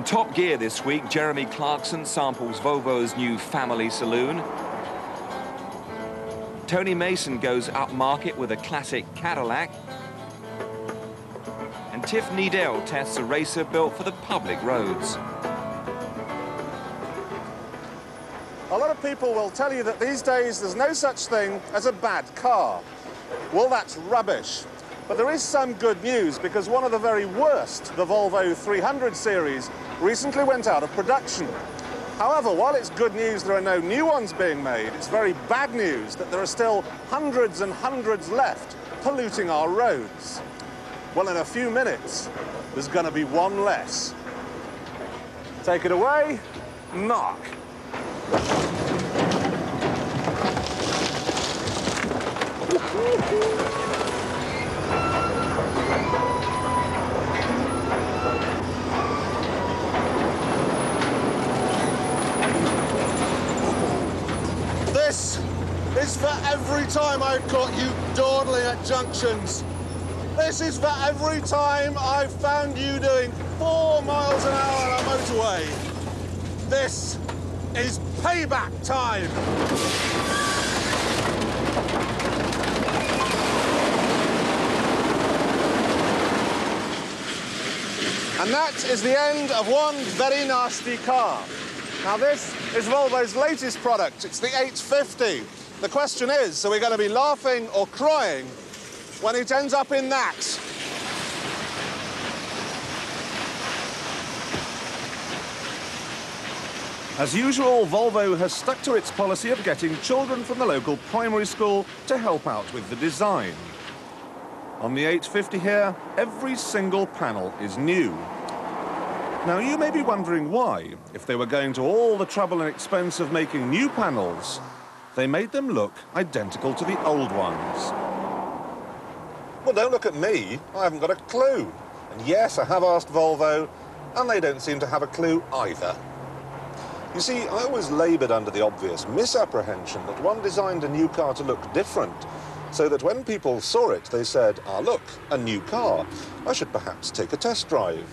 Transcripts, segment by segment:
In top gear this week, Jeremy Clarkson samples Volvo's new family saloon. Tony Mason goes upmarket with a classic Cadillac. And Tiff Needell tests a racer built for the public roads. A lot of people will tell you that these days there's no such thing as a bad car. Well, that's rubbish. But there is some good news, because one of the very worst, the Volvo 300 series, recently went out of production. However, while it's good news there are no new ones being made, it's very bad news that there are still hundreds and hundreds left polluting our roads. Well, in a few minutes, there's going to be one less. Take it away, Mark. This is for every time I've caught you dawdling at junctions. This is for every time I've found you doing 4 miles an hour on a motorway. This is payback time. And that is the end of one very nasty car. Now, this is Volvo's latest product. It's the 850. The question is, are we going to be laughing or crying when it ends up in that? As usual, Volvo has stuck to its policy of getting children from the local primary school to help out with the design. On the 850 here, every single panel is new. Now, you may be wondering why, if they were going to all the trouble and expense of making new panels, they made them look identical to the old ones. Well, don't look at me. I haven't got a clue. And yes, I have asked Volvo, and they don't seem to have a clue either. You see, I always laboured under the obvious misapprehension that one designed a new car to look different, so that when people saw it, they said, "Ah, look, a new car. I should perhaps take a test drive."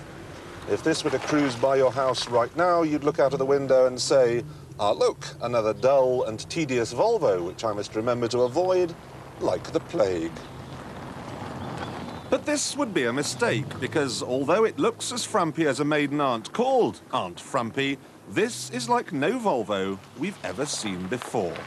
If this were to cruise by your house right now, you'd look out of the window and say, "Ah, look, another dull and tedious Volvo, which I must remember to avoid like the plague." But this would be a mistake, because although it looks as frumpy as a maiden aunt called Aunt Frumpy, this is like no Volvo we've ever seen before.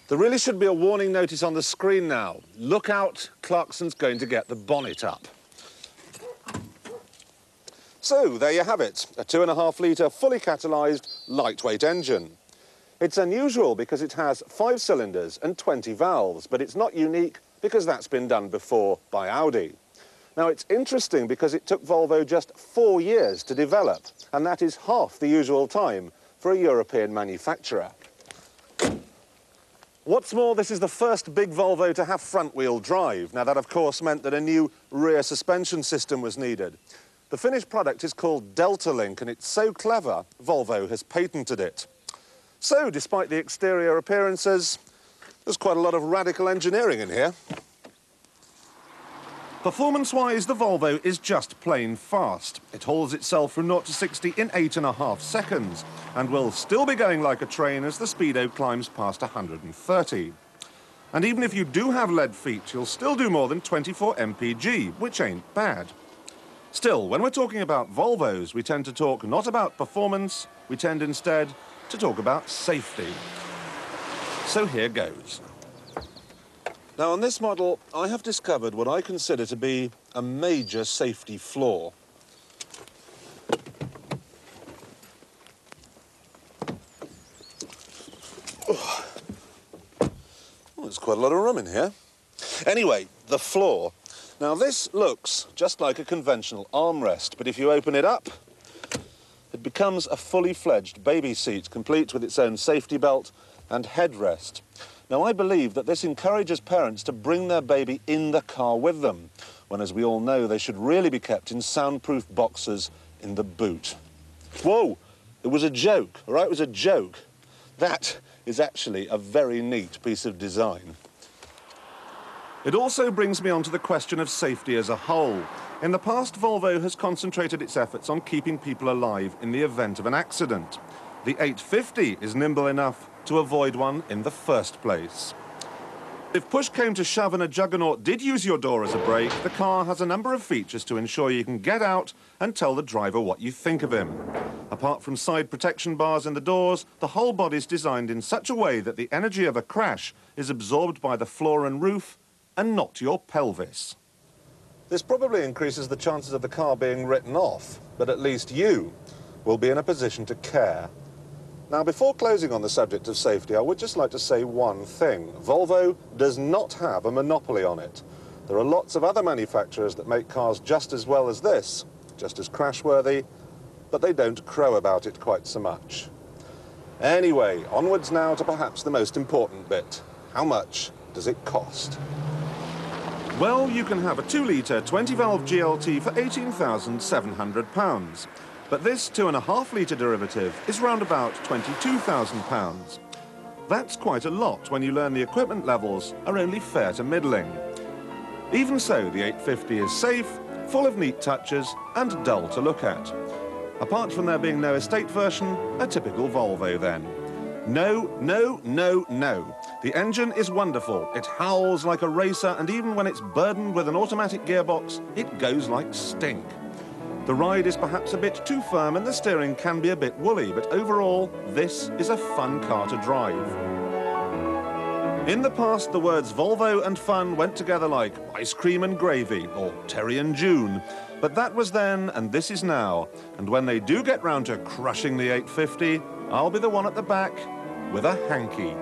There really should be a warning notice on the screen now. Look out, Clarkson's going to get the bonnet up. So, there you have it, a 2.5-litre, fully catalysed, lightweight engine. It's unusual because it has 5 cylinders and 20 valves, but it's not unique because that's been done before by Audi. Now, it's interesting because it took Volvo just 4 years to develop, and that is half the usual time for a European manufacturer. What's more, this is the first big Volvo to have front-wheel drive. Now, that, of course, meant that a new rear suspension system was needed. The finished product is called Delta Link, and it's so clever, Volvo has patented it. So, despite the exterior appearances, there's quite a lot of radical engineering in here. Performance-wise, the Volvo is just plain fast. It hauls itself from 0 to 60 in 8.5 seconds, and will still be going like a train as the speedo climbs past 130. And even if you do have lead feet, you'll still do more than 24 mpg, which ain't bad. Still, when we're talking about Volvos, we tend to talk not about performance, we tend instead to talk about safety. So here goes. Now, on this model, I have discovered what I consider to be a major safety flaw. Oh, there's quite a lot of room in here. Anyway, the flaw. Now, this looks just like a conventional armrest, but if you open it up, it becomes a fully fledged baby seat, complete with its own safety belt and headrest. Now, I believe that this encourages parents to bring their baby in the car with them, when, as we all know, they should really be kept in soundproof boxes in the boot. Whoa! It was a joke, all right? It was a joke. That is actually a very neat piece of design. It also brings me on to the question of safety as a whole. In the past, Volvo has concentrated its efforts on keeping people alive in the event of an accident. The 850 is nimble enough to avoid one in the first place. If push came to shove and a juggernaut did use your door as a brake, the car has a number of features to ensure you can get out and tell the driver what you think of him. Apart from side protection bars in the doors, the whole body's designed in such a way that the energy of a crash is absorbed by the floor and roof and not your pelvis. This probably increases the chances of the car being written off, but at least you will be in a position to care. Now, before closing on the subject of safety, I would just like to say one thing. Volvo does not have a monopoly on it. There are lots of other manufacturers that make cars just as well as this, just as crashworthy, but they don't crow about it quite so much. Anyway, onwards now to perhaps the most important bit. How much does it cost? Well, you can have a 2-litre 20-valve GLT for £18,700. But this 2.5-litre derivative is round about £22,000. That's quite a lot when you learn the equipment levels are only fair to middling. Even so, the 850 is safe, full of neat touches and dull to look at. Apart from there being no estate version, a typical Volvo then. No, no, no, no. The engine is wonderful. It howls like a racer, and even when it's burdened with an automatic gearbox, it goes like stink. The ride is perhaps a bit too firm and the steering can be a bit woolly, but overall, this is a fun car to drive. In the past, the words Volvo and fun went together like ice cream and gravy, or Terry and June. But that was then, and this is now. And when they do get round to crushing the 850, I'll be the one at the back with a hanky.